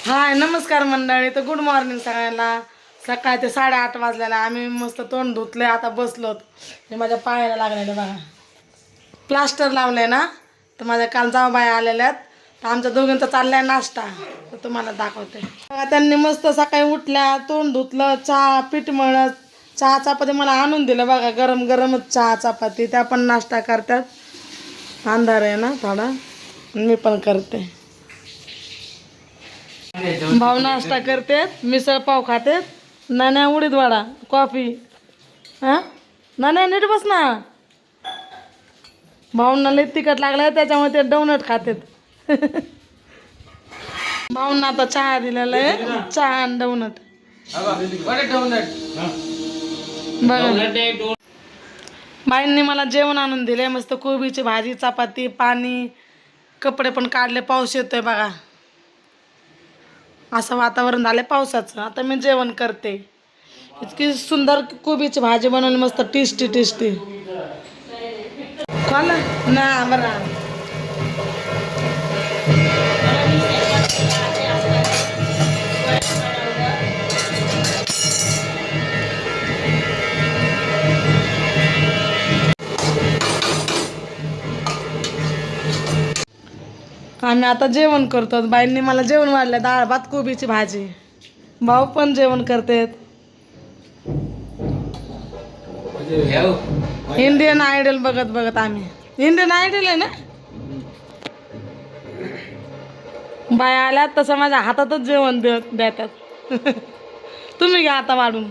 हाय नमस्कार मंडळी. तर गुड मॉर्निंग सगळ्यांना. सकाळी ते 8:30 वाजलेला. आम्ही मस्त तोंड धुतले, आता बसलोत. हे माझ्या पायाला लागलेलं बघा, प्लास्टर लावलंय ना. तर माझ्या काल जाऊबाया आलेल्या आहेत, तर आमच्या दोघींचा चाललाय नाश्ता. तर तुम्हाला दाखवते बघा. त्यांनी मस्त सकाळी उठल्या, तोंड धुतलं, चहा पीठ मळत, चहा चपाती मला आणून दिलं बघा. गरम गरमच चहा चपाती. त्या पण नाश्ता करतात. अंधार आहे ना थोडा, मी पण करते. भाऊ नाश्ता करतेत, मिसळ पाव खातेत. नाण्या उडीद वडा, कॉफी. हा नाण्या नीट बस ना. भाऊंना लई तिखट लागलाय, त्याच्यामुळे ते डोनट खातेत. भाऊंना आता चहा दिलेला आहे, चहा आणि डोनट बघा. बाईंनी मला जेवण आणून दिले, मस्त कोबीची भाजी, चपाती, पाणी. कपडे पण काढले, पाऊस येतोय बघा. असं वातावरण झालं पावसाचं. आता मी जेवण करते. इतकी सुंदर कोबीची भाजी बनवली, मस्त टेस्टी टेस्टी. खाला ना बरा. आम्ही आता जेवण करतो. बाईंनी मला जेवण वाढलं, डाळ भात कोबीची भाजी. भाऊ पण जेवण करतेत. इंडियन आयडल बघत बघत आम्ही. इंडियन आयडल आहे ना. बाया आल्यात तसं माझ्या हातातच जेवण देतात. तुम्ही घ्या आता वाढून.